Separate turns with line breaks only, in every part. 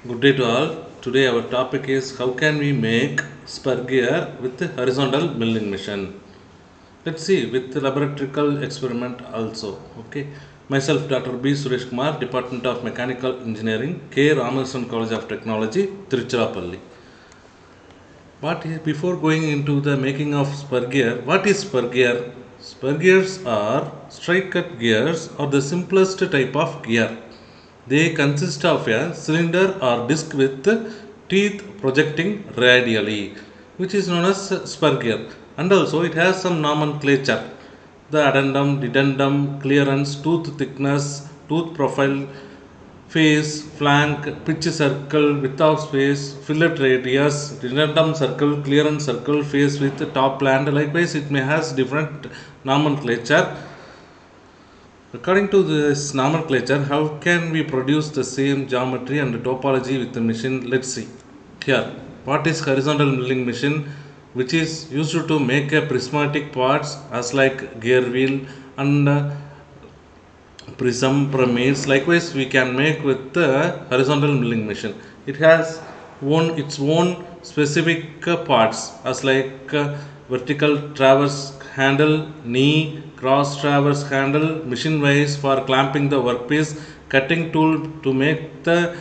Good day to all. Today our topic is how can we make spur gear with the horizontal milling machine. Let's see with the laboratory experiment also. Okay. Myself Dr. B. Suresh Kumar, Department of Mechanical Engineering, K. Ramakrishnan College of Technology, Tiruchirappalli. Before going into the making of spur gear, what is spur gear? Spur gears are straight cut gears or the simplest type of gear. They consist of a cylinder or disc with teeth projecting radially, which is known as spur gear. And also it has some nomenclature. The addendum, dedendum, clearance, tooth thickness, tooth profile, face, flank, pitch circle, width of space, fillet radius, dedendum circle, clearance circle, face with top land. Likewise, it may has different nomenclature. According to this nomenclature, how can we produce the same geometry and topology with the machine? Let's see. Here, what is horizontal milling machine? Which is used to make a prismatic parts as like gear wheel and prism pyramids. Likewise, we can make with the horizontal milling machine. It has its own specific parts as like vertical traverse handle, knee, cross traverse handle, machine wise for clamping the workpiece, cutting tool to make the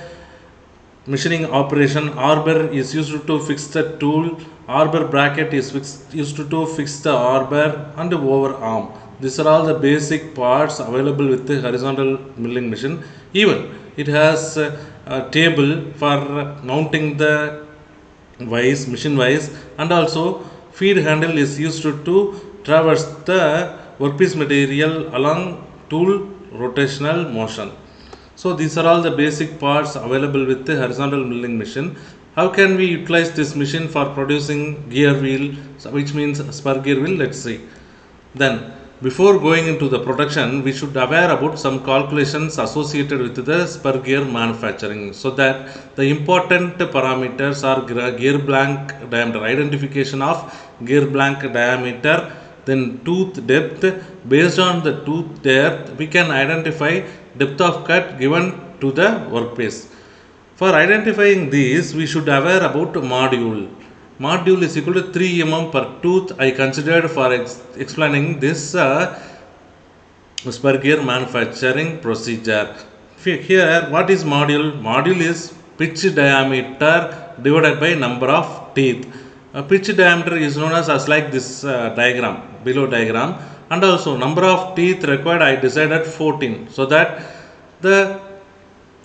machining operation, arbor is used to fix the tool, arbor bracket is used to fix the arbor and overarm. These are all the basic parts available with the horizontal milling machine. Even it has a table for mounting the machine wise, and also feed handle is used to traverse the workpiece material along tool rotational motion. So these are all the basic parts available with the horizontal milling machine. How can we utilize this machine for producing gear wheel, which means spur gear wheel? Let's see. Then, before going into the production, we should aware about some calculations associated with the spur gear manufacturing, so that the important parameters are gear blank diameter, identification of gear blank diameter, then tooth depth. Based on the tooth depth, we can identify depth of cut given to the workpiece. For identifying these, we should aware about module. Module is equal to 3 mm per tooth. I considered for explaining this spur gear manufacturing procedure. Here, what is module? Module is pitch diameter divided by number of teeth. Pitch diameter is known as like this diagram, below diagram, and also number of teeth required I decided 14, so that the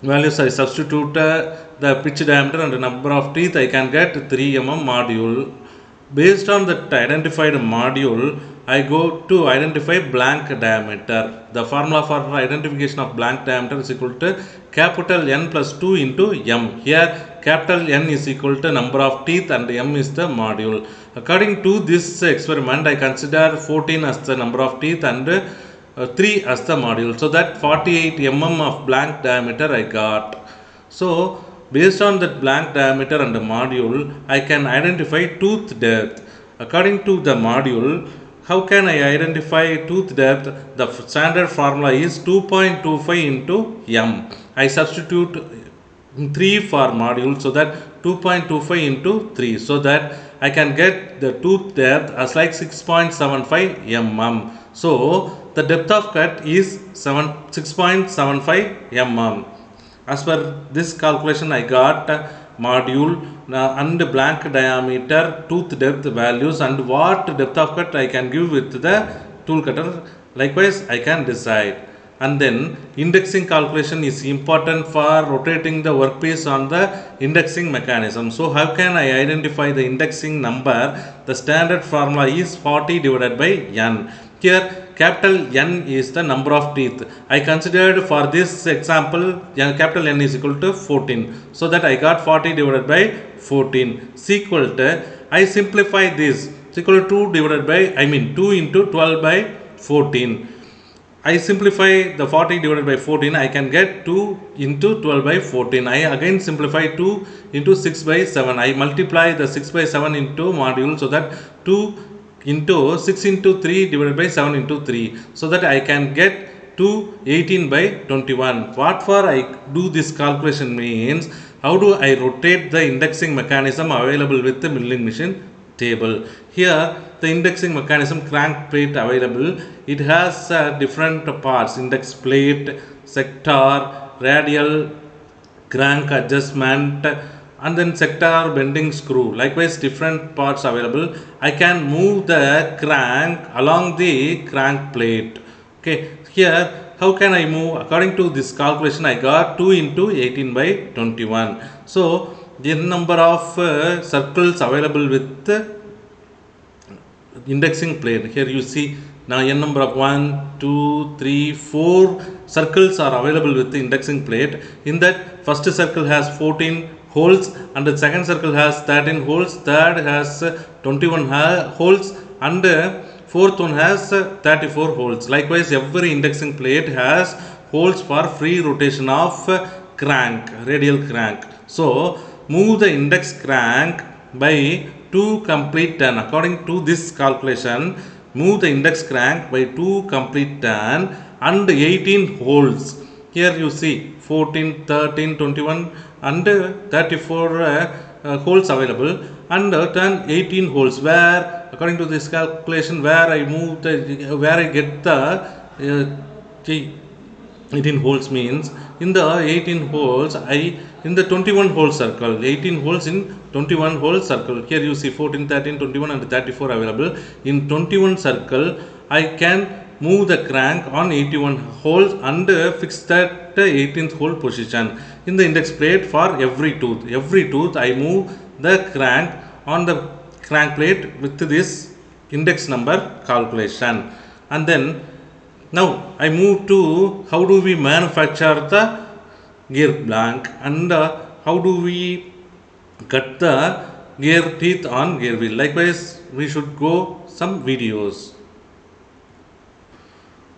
values I substitute the pitch diameter and the number of teeth, I can get 3 mm module. Based on that identified module, I go to identify blank diameter. The formula for identification of blank diameter is equal to capital N plus 2 into M. Here capital N is equal to number of teeth and M is the module. According to this experiment, I consider 14 as the number of teeth and 3 as the module. So that 48 mm of blank diameter I got. So based on that blank diameter and the module, I can identify tooth depth. According to the module, how can I identify tooth depth? The standard formula is 2.25 into M. I substitute 3 for module, so that 2.25 into 3, so that I can get the tooth depth as like 6.75 mm. So the depth of cut is 6.75 mm. As per this calculation, I got module and blank diameter, tooth depth values, and what depth of cut I can give with the tool cutter. Likewise, I can decide. And then indexing calculation is important for rotating the workpiece on the indexing mechanism. So how can I identify the indexing number? The standard formula is 40 divided by N. Here capital N is the number of teeth. I considered for this example capital N is equal to 14. So that I got 40 divided by 14 is equal to, I simplify this, is equal to 2 divided by, 2 into 12 by 14. I simplify the 40 divided by 14, I can get 2 into 12 by 14. I again simplify 2 into 6 by 7. I multiply the 6 by 7 into module, so that 2 into 6 into 3 divided by 7 into 3, so that I can get to 18 by 21. What for I do this calculation means, How do I rotate the indexing mechanism available with the milling machine table? Here, the indexing mechanism crank plate available. It has different parts: index plate, sector, radial, crank adjustment, and then sector bending screw. Likewise, different parts available. I can move the crank along the crank plate. Okay, here how can I move? According to this calculation, I got 2 into 18 by 21. So the number of circles available with the indexing plate. Here you see now n number of 1, 2, 3, 4 circles are available with the indexing plate. In that, first circle has 14 holes and the second circle has 13 holes, third has 21 holes, and fourth one has 34 holes. Likewise, every indexing plate has holes for free rotation of crank, radial crank. So move the index crank by 2 complete turn. According to this calculation, move the index crank by 2 complete turn and 18 holes. Here you see 14, 13, 21 and 34 holes available, and turn 18 holes, where according to this calculation, where I move the, where I get the 18 holes means in the 18 holes I in the 21 hole circle, 18 holes in 21 hole circle. Here you see 14, 13, 21 and 34 available. In 21 circle I can move the crank on 81 holes and fix that 18th hole position in the index plate for every tooth I move the crank on the crank plate with this index number calculation. And then now I move to how do we manufacture the gear blank, and how do we cut the gear teeth on gear wheel. Likewise, we should go some videos.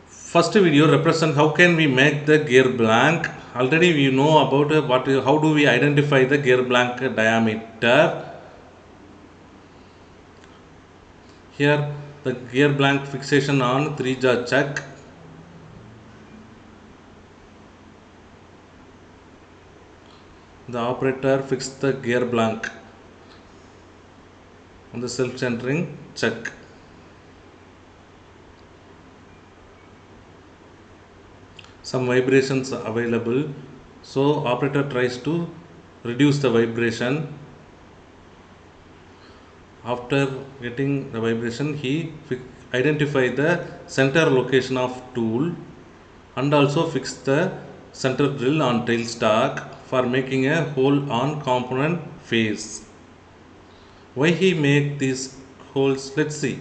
First video represent how can we make the gear blank. Already we know about how do we identify the gear blank diameter. Here the gear blank fixation on 3-jaw chuck. The operator fixed the gear blank on the self-centering chuck. Some vibrations available, so operator tries to reduce the vibration. After getting the vibration, he identify the center location of tool and also fix the center drill on tailstock for making a hole on component face. Why he make these holes? Let's see.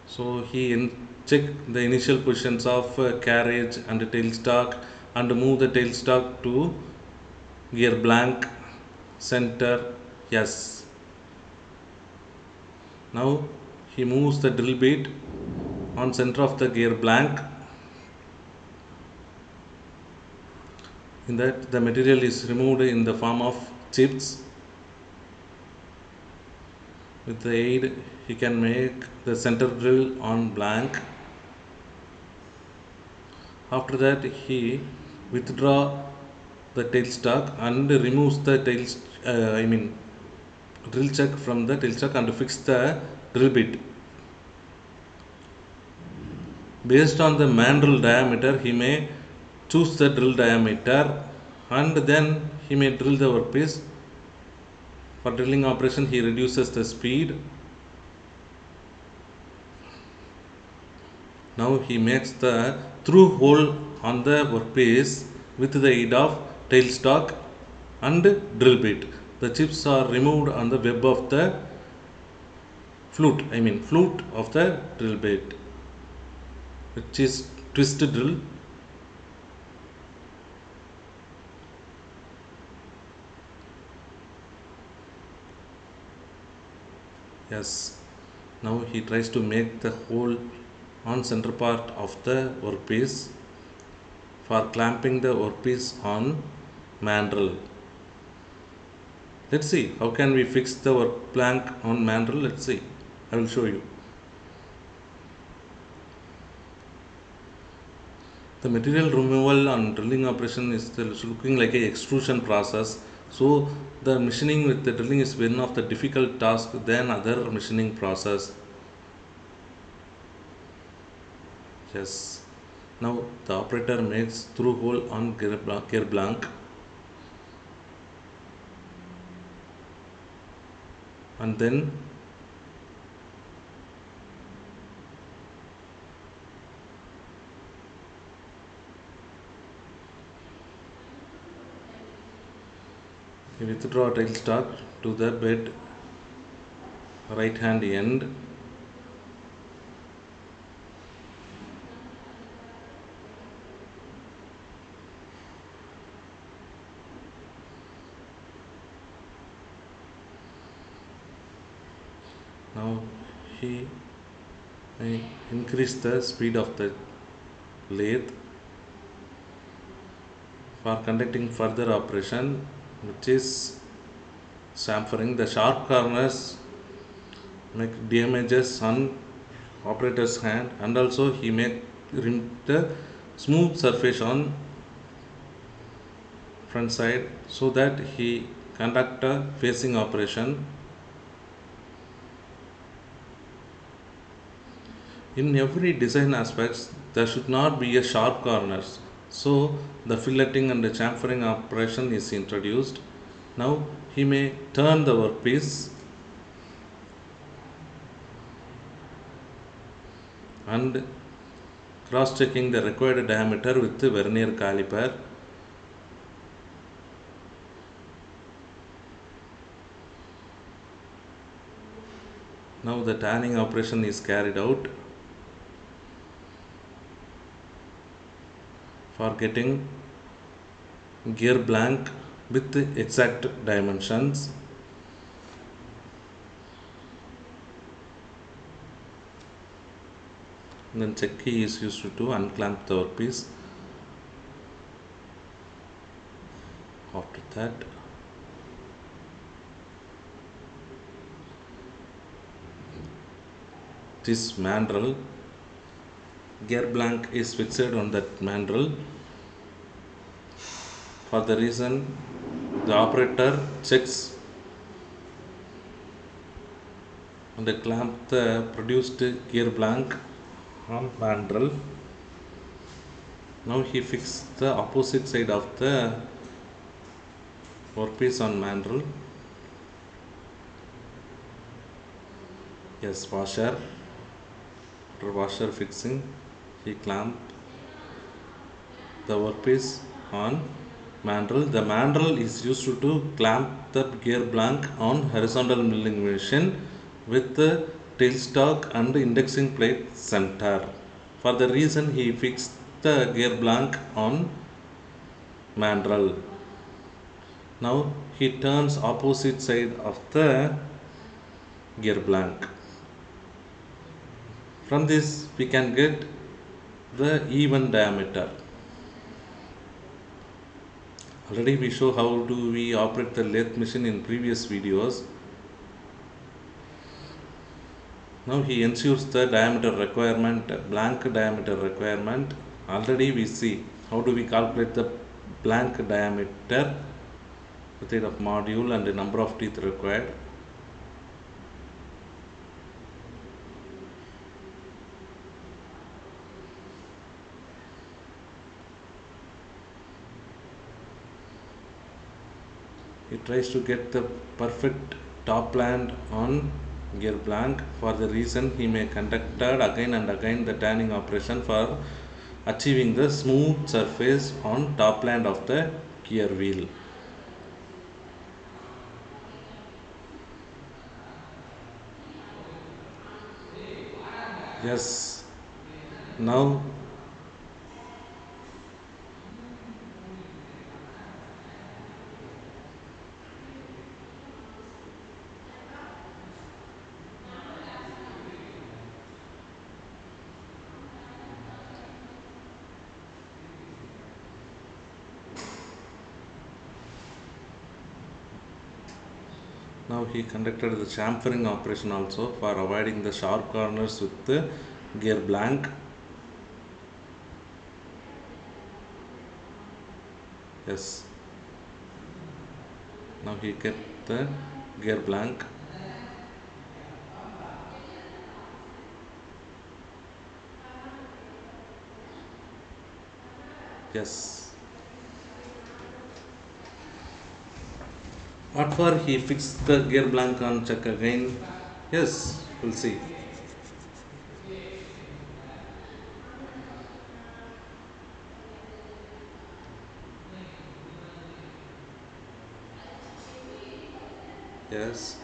So he check the initial positions of carriage and tailstock and move the tailstock to gear blank center. Yes. Now he moves the drill bit on center of the gear blank. In that, the material is removed in the form of chips. With the aid, he can make the center drill on blank. After that, he withdraw the tailstock and removes the drill chuck from the tailstock and fix the drill bit. Based on the mandrel diameter, he may choose the drill diameter and then he may drill the workpiece. For drilling operation, he reduces the speed. Now he makes the through hole on the workpiece with the aid of tailstock and drill bit. The chips are removed on the web of the flute of the drill bit, which is twist drill. Yes, now he tries to make the hole on center part of the workpiece for clamping the workpiece on mandrel. Let's see how can we fix the work plank on mandrel. Let's see, I will show you. The material removal and drilling operation is looking like a extrusion process. So the machining with the drilling is one of the difficult task than other machining process. Yes. Now the operator makes through hole on gear blank, and then he withdraw tailstock to the bed right hand end. Now he may increase the speed of the lathe for conducting further operation, which is chamfering. The sharp corners make damages on operator's hand, and also he make the smooth surface on front side so that he conduct a facing operation. In every design aspects there should not be a sharp corners, so the filleting and the chamfering operation is introduced. Now he may turn the workpiece and cross checking the required diameter with the vernier caliper. Now the tanning operation is carried out for getting gear blank with the exact dimensions. And then check key is used to unclamp the workpiece. After that, this mandrel, gear blank is fixed on that mandrel. For the reason, the operator checks and clamp the produced gear blank on mandrel. Now he fixed the opposite side of the workpiece on mandrel. Yes, washer. After washer fixing, he clamped the workpiece on mandrel. The mandrel is used to clamp the gear blank on horizontal milling machine with the tailstock and indexing plate center. For the reason, he fixed the gear blank on mandrel. Now he turns opposite side of the gear blank. From this we can get the even diameter. Already we show how do we operate the lathe machine in previous videos. Now he ensures the diameter requirement, blank diameter requirement. Already we see how do we calculate the blank diameter with aid of module and the number of teeth required. He tries to get the perfect top land on gear blank. For the reason, he may conduct again and again the tanning operation for achieving the smooth surface on top land of the gear wheel. Yes, now now he conducted the chamfering operation also for avoiding the sharp corners with the gear blank. Yes. Now he get the gear blank. Yes. What for he fixed the gear blank on check again? Yes, we'll see. Yes.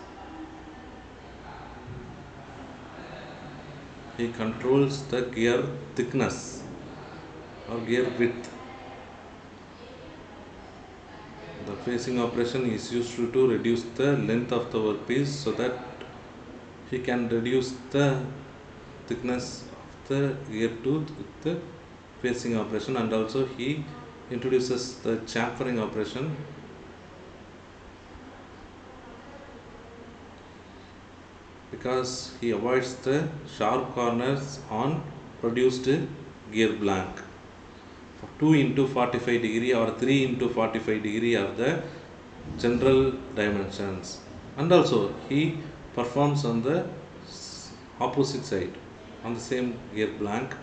He controls the gear thickness or gear width. The facing operation is used to reduce the length of the workpiece so that he can reduce the thickness of the gear tooth with the facing operation, and also he introduces the chamfering operation because he avoids the sharp corners on produced gear blank. 2 into 45 degree or 3 into 45 degree are the general dimensions, and also he performs on the opposite side on the same gear blank.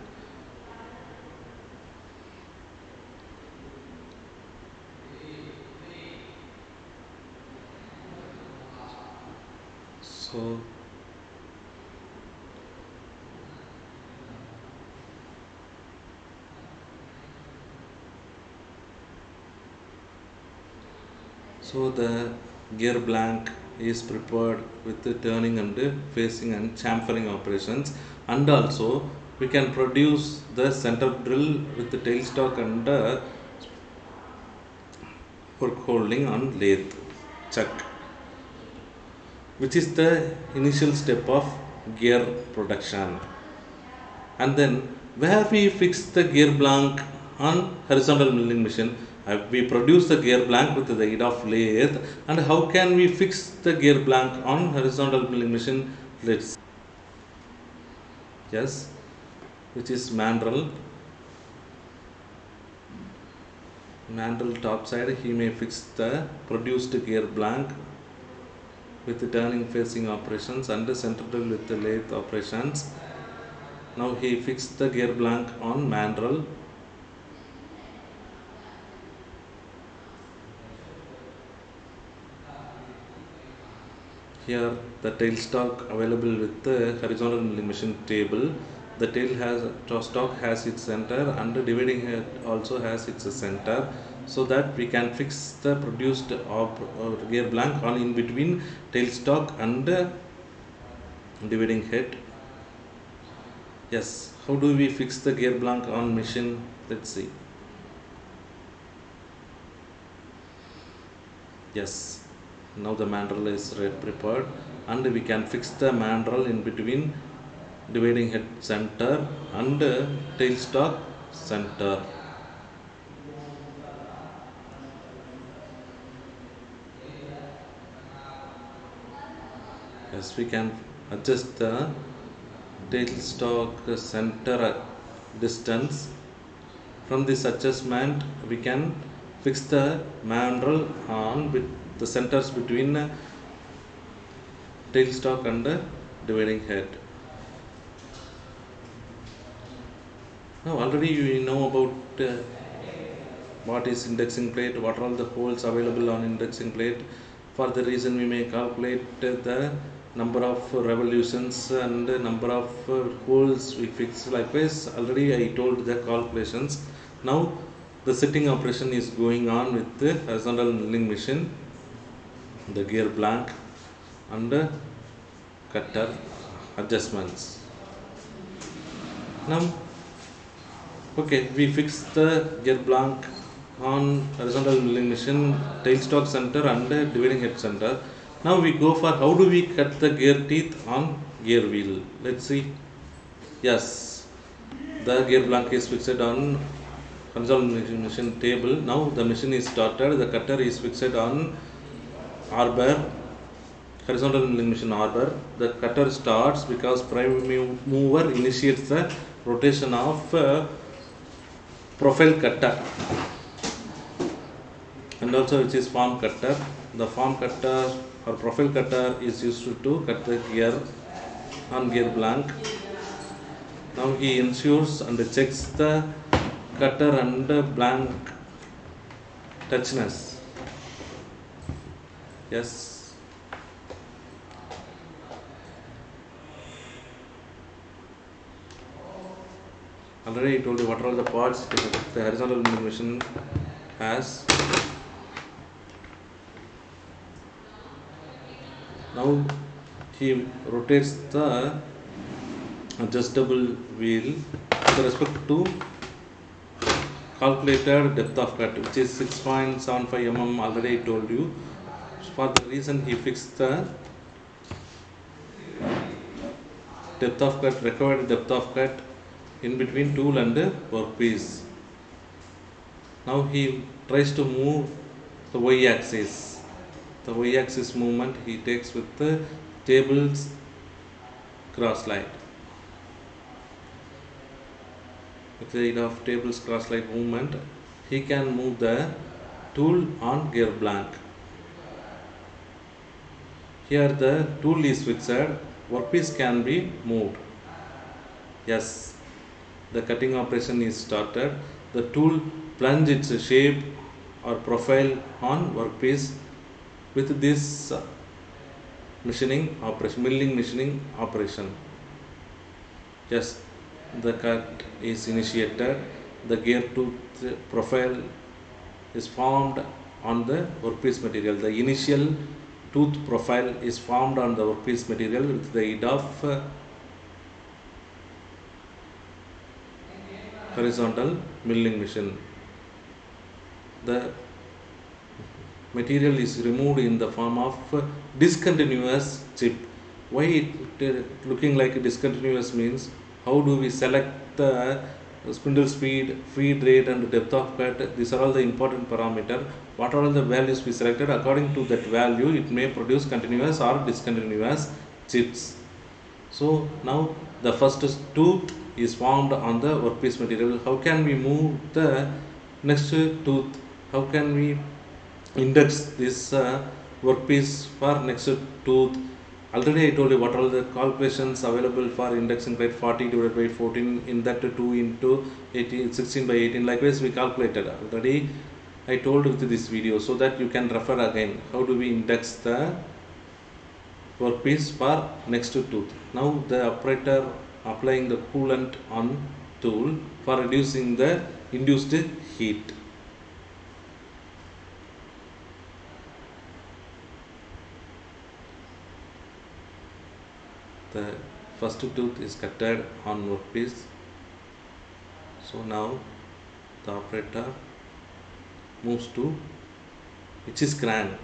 So the gear blank is prepared with the turning and the facing and chamfering operations, and also we can produce the center drill with the tailstock and fork holding on lathe chuck, which is the initial step of gear production. And then where we fix the gear blank on horizontal milling machine, we produce the gear blank with the aid of lathe. And how can we fix the gear blank on horizontal milling machine? Let's see. Yes, which is mandrel top side. He may fix the produced gear blank with the turning facing operations and the center drill with the lathe operations. Now he fixed the gear blank on mandrel. Here the tailstock available with the horizontal milling machine table. The stock has its center, and the dividing head also has its center, so that we can fix the produced gear blank on in between tailstock and dividing head. Yes, how do we fix the gear blank on machine? Let's see. Yes, now the mandrel is prepared, and we can fix the mandrel in between dividing head center and tailstock center. Yes, we can adjust the tailstock center distance. From this adjustment, we can fix the mandrel on with the centers between tailstock and dividing head. Now already you know about what is indexing plate, what are all the holes available on indexing plate. For the reason we may calculate the number of revolutions and the number of holes we fix. Likewise, already I told the calculations. Now the setting operation is going on with the horizontal milling machine, the gear blank and the cutter adjustments. Now okay, we fix the gear blank on horizontal milling machine, tailstock center and dividing head center. Now we go for how do we cut the gear teeth on gear wheel. Let's see. Yes, the gear blank is fixed on horizontal milling machine table. Now the machine is started. The cutter is fixed on arbor, horizontal milling machine arbor. The cutter starts because prime mover initiates the rotation of profile cutter. and also which is farm cutter. The farm cutter or profile cutter is used to cut the gear on gear blank. Now he ensures and checks the cutter and blank touchness. Yes. Already I told you what are all the parts the horizontal milling machine has. Now he rotates the adjustable wheel with respect to calculated depth of cut, which is 6.75 mm. Already I told you. For the reason he fixed the depth of cut, required depth of cut in between tool and workpiece. Now he tries to move the y axis. The y axis movement he takes with the table's cross slide. With the aid of table's cross slide movement, he can move the tool on gear blank. Here the tool is fixed, workpiece can be moved. Yes, the cutting operation is started. The tool plunge its shape or profile on workpiece with this machining operation, milling machining operation. Yes, the cut is initiated. The gear tooth profile is formed on the workpiece material. The initial tooth profile is formed on the workpiece material with the aid of horizontal milling machine. The material is removed in the form of discontinuous chip. Why it looking like a discontinuous means how do we select the spindle speed, feed rate and depth of cut. These are all the important parameter. What are all the values we selected, according to that value it may produce continuous or discontinuous chips. So now the first tooth is formed on the workpiece material. How can we move the next tooth? How can we index this workpiece for next tooth? Already I told you what are the calculations available for indexing rate. 40 divided by 14, in that 2 into 18, 16 by 18. Likewise we calculated already. I told with this video so that you can refer again. How do we index the workpiece for next tooth? Now the operator applying the coolant on tool for reducing the induced heat. The first tooth is cutted on workpiece. So now the operator moves to which is crank,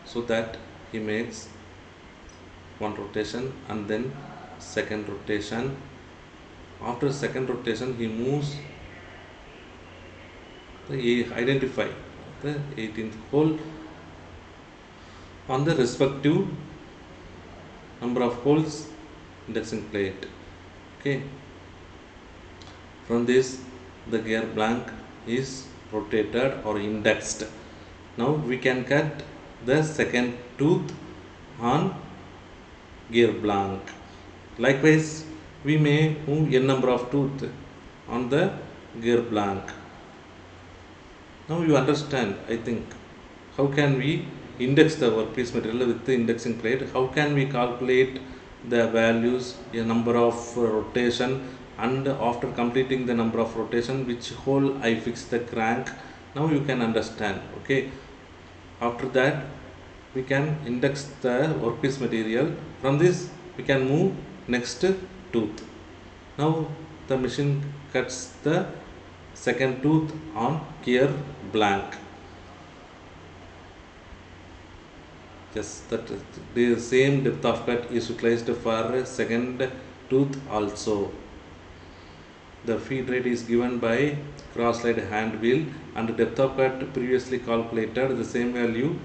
so that he makes one rotation and then second rotation. After second rotation he moves identify the 18th hole on the respective number of holes indexing plate. Okay, from this the gear blank is rotated or indexed. Now we can cut the second tooth on gear blank. Likewise we may move n number of tooth on the gear blank. Now you understand, I think, how can we index the workpiece material with the indexing plate. How can we calculate the values, a number of rotation, and after completing the number of rotation which hole I fix the crank. Now you can understand. Okay, after that we can index the workpiece material. From this we can move next tooth. Now the machine cuts the second tooth on gear blank. Yes, that the same depth of cut is utilized for second tooth also. The feed rate is given by cross slide hand wheel, and depth of cut previously calculated, the same value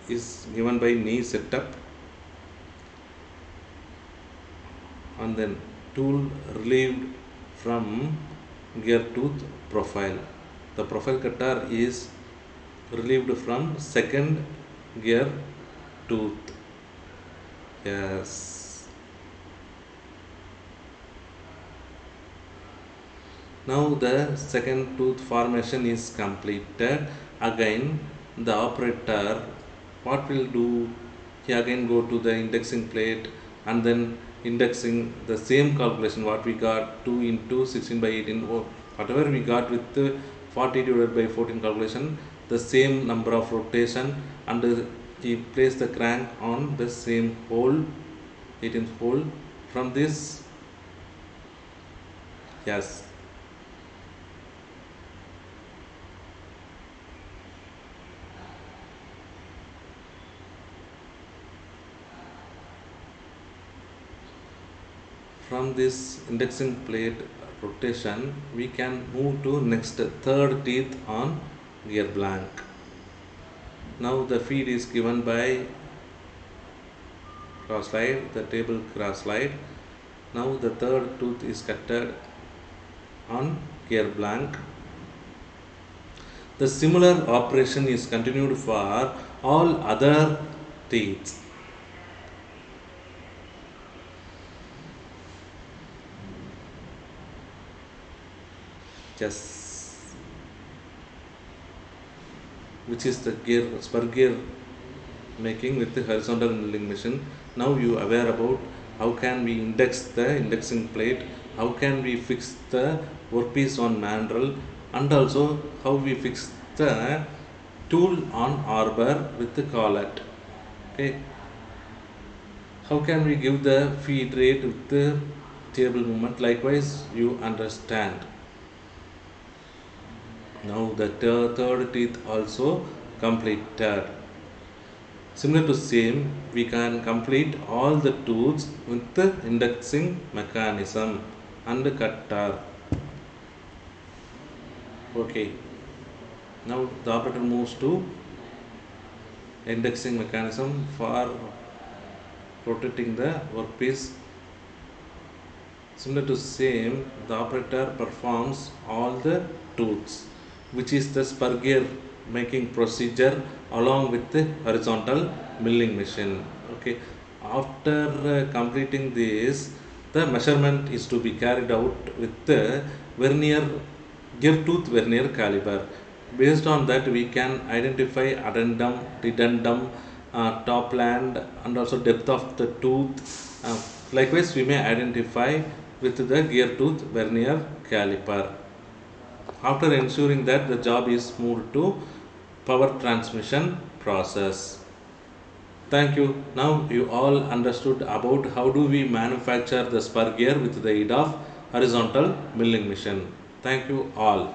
is given by knee setup. And then tool relieved from gear tooth profile. The profile cutter is relieved from second gear tooth. Yes. Now the second tooth formation is completed. Again, the operator what will do? He again go to the indexing plate and then indexing the same calculation what we got 2 into 16 by 18 or whatever we got with the 40 divided by 14 calculation, the same number of rotation, and he place the crank on the same hole, 18th hole. From this, yes, from this indexing plate rotation we can move to next third teeth on gear blank. Now the feed is given by cross slide, the table cross slide. Now the third tooth is cutted on gear blank. The similar operation is continued for all other teeth. Just which is the gear spur gear making with the horizontal milling machine. Now you aware about how can we index the indexing plate, how can we fix the workpiece on mandrel, and also how we fix the tool on arbor with the collet. Okay, how can we give the feed rate with the table movement, likewise you understand. Now the third teeth also completed. Similar to same, we can complete all the tools with the indexing mechanism and the cutter. Okay. Now the operator moves to indexing mechanism for rotating the workpiece. Similar to same, the operator performs all the tools, which is the spur gear making procedure along with the horizontal milling machine. Okay, after completing this, the measurement is to be carried out with the vernier gear tooth vernier caliper. Based on that, we can identify addendum, dedendum, topland, and also depth of the tooth. Likewise, we may identify with the gear tooth vernier caliper. After ensuring that the job is moved to power transmission process. Thank you. Now you all understood about how do we manufacture the spur gear with the aid of horizontal milling machine. Thank you all.